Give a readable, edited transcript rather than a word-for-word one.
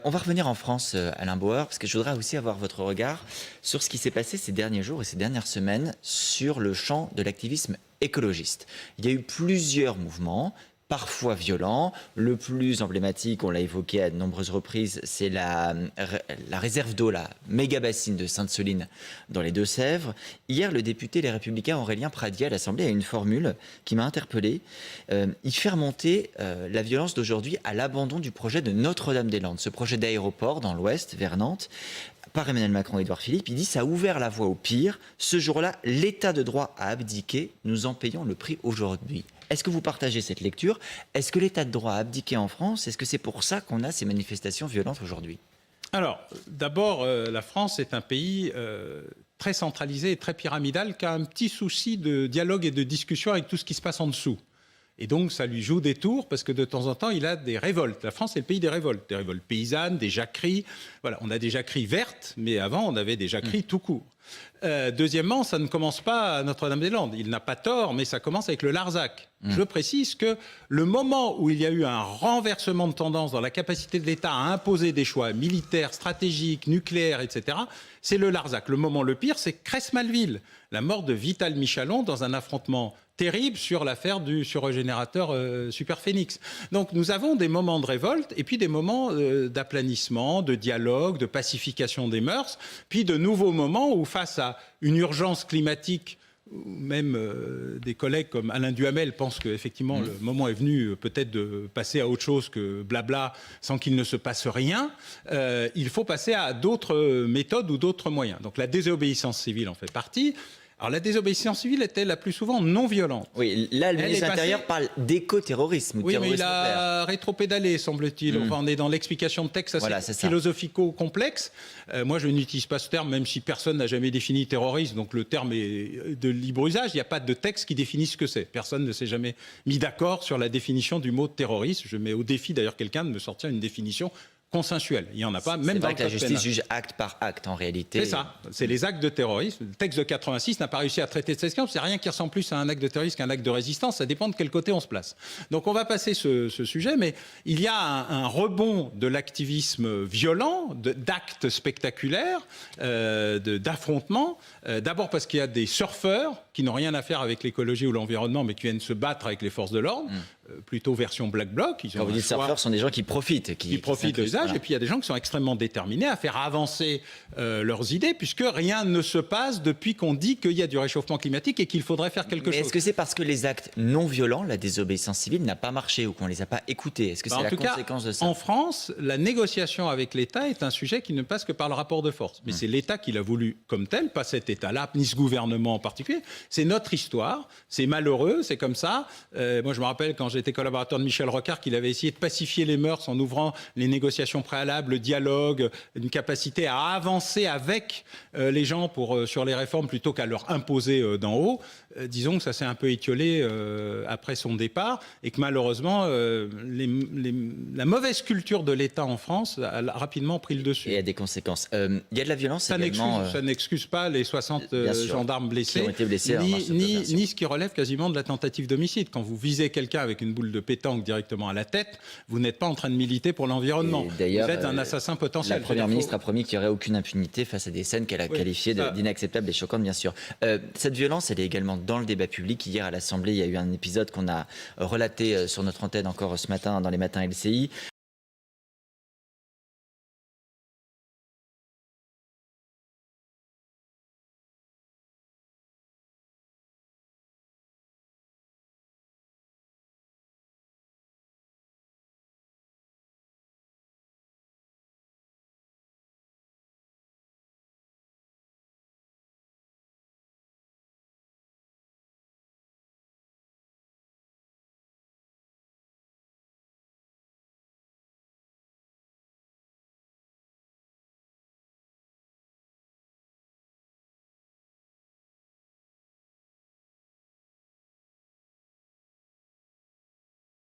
On va revenir en France, Alain Bauer, parce que je voudrais aussi avoir votre regard sur ce qui s'est passé ces derniers jours et ces dernières semaines sur le champ de l'activisme écologiste. Il y a eu plusieurs mouvements, parfois violents. Le plus emblématique, on l'a évoqué à de nombreuses reprises, c'est la réserve d'eau, la méga bassine de Sainte-Soline dans les Deux-Sèvres. Hier, le député Les Républicains Aurélien Pradier à l'Assemblée a une formule qui m'a interpellé. Il fait remonter la violence d'aujourd'hui à l'abandon du projet de Notre-Dame-des-Landes, ce projet d'aéroport dans l'Ouest, vers Nantes, par Emmanuel Macron et Édouard Philippe. Il dit « ça a ouvert la voie au pire. Ce jour-là, l'état de droit a abdiqué. Nous en payons le prix aujourd'hui ». Est-ce que vous partagez cette lecture? Est-ce que l'état de droit a abdiqué en France? Est-ce que c'est pour ça qu'on a ces manifestations violentes aujourd'hui? Alors, d'abord, la France est un pays très centralisé et très pyramidal qui a un petit souci de dialogue et de discussion avec tout ce qui se passe en dessous. Et donc, ça lui joue des tours parce que de temps en temps, il a des révoltes. La France est le pays des révoltes paysannes, des jacqueries. Voilà, on a des jacqueries vertes, mais avant, on avait des jacqueries tout court. Deuxièmement, ça ne commence pas à Notre-Dame-des-Landes. Il n'a pas tort, mais ça commence avec le Larzac. Je précise que le moment où il y a eu un renversement de tendance dans la capacité de l'État à imposer des choix militaires, stratégiques, nucléaires, etc., c'est le Larzac. Le moment le pire, c'est Cress-Malville, la mort de Vital Michalon dans un affrontement terrible sur l'affaire du surgénérateur Superphénix. Donc nous avons des moments de révolte et puis des moments d'aplanissement, de dialogue, de pacification des mœurs, puis de nouveaux moments où face à une urgence climatique, même des collègues comme Alain Duhamel pensent qu'effectivement le moment est venu peut-être de passer à autre chose que blabla sans qu'il ne se passe rien, il faut passer à d'autres méthodes ou d'autres moyens. Donc la désobéissance civile en fait partie. Alors la désobéissance civile était la plus souvent non violente. Oui, là, le ministre de l'Intérieur parle d'éco-terrorisme. Oui, mais il a rétropédalé, semble-t-il. Enfin, on est dans l'explication de texte assez philosophico-complexe. Moi, je n'utilise pas ce terme, même si personne n'a jamais défini terrorisme. Donc le terme est de libre usage. Il n'y a pas de texte qui définit ce que c'est. Personne ne s'est jamais mis d'accord sur la définition du mot terroriste. Je mets au défi d'ailleurs quelqu'un de me sortir une définition consensuel. Il n'y en a pas, même dans le code pénal. C'est vrai que la justice juge acte par acte, en réalité. C'est ça. C'est les actes de terrorisme. Le texte de 86 n'a pas réussi à traiter de cette question. C'est rien qui ressemble plus à un acte de terrorisme qu'un acte de résistance. Ça dépend de quel côté on se place. Donc on va passer ce sujet, mais il y a un rebond de l'activisme violent, d'actes spectaculaires, d'affrontements. D'abord parce qu'il y a des surfeurs qui n'ont rien à faire avec l'écologie ou l'environnement, mais qui viennent se battre avec les forces de l'ordre. Plutôt version Black Bloc. Quand vous dites surfeurs, ce sont des gens qui profitent. Qui profitent de l'usage. Voilà. Et puis il y a des gens qui sont extrêmement déterminés à faire avancer leurs idées, puisque rien ne se passe depuis qu'on dit qu'il y a du réchauffement climatique et qu'il faudrait faire quelque chose. Est-ce que c'est parce que les actes non violents, la désobéissance civile, n'a pas marché ou qu'on ne les a pas écoutés? Est-ce que c'est la conséquence de ça? En France, la négociation avec l'État est un sujet qui ne passe que par le rapport de force. Mais c'est l'État qui l'a voulu comme tel, pas cet État-là, ni ce gouvernement en particulier. C'est notre histoire, c'est malheureux, c'est comme ça. Moi, je me rappelle quand j'étais collaborateur de Michel Rocard qu'il avait essayé de pacifier les mœurs en ouvrant les négociations préalables, le dialogue, une capacité à avancer avec les gens sur les réformes plutôt qu'à leur imposer d'en haut. Disons que ça s'est un peu étiolé après son départ et que malheureusement, la mauvaise culture de l'État en France a rapidement pris le dessus. Et il y a des conséquences. Il y a de la violence également. Ça n'excuse pas les 60 gendarmes blessés, qui ont été blessés ni ce qui relève quasiment de la tentative d'homicide. Quand vous visez quelqu'un avec une boule de pétanque directement à la tête, vous n'êtes pas en train de militer pour l'environnement. Vous êtes un assassin potentiel. La Première ministre a promis qu'il n'y aurait aucune impunité face à des scènes qu'elle a qualifiées d'inacceptables et choquantes, bien sûr. Cette violence, elle est également dans le débat public. Hier, à l'Assemblée, il y a eu un épisode qu'on a relaté sur notre antenne encore ce matin, dans les matins LCI,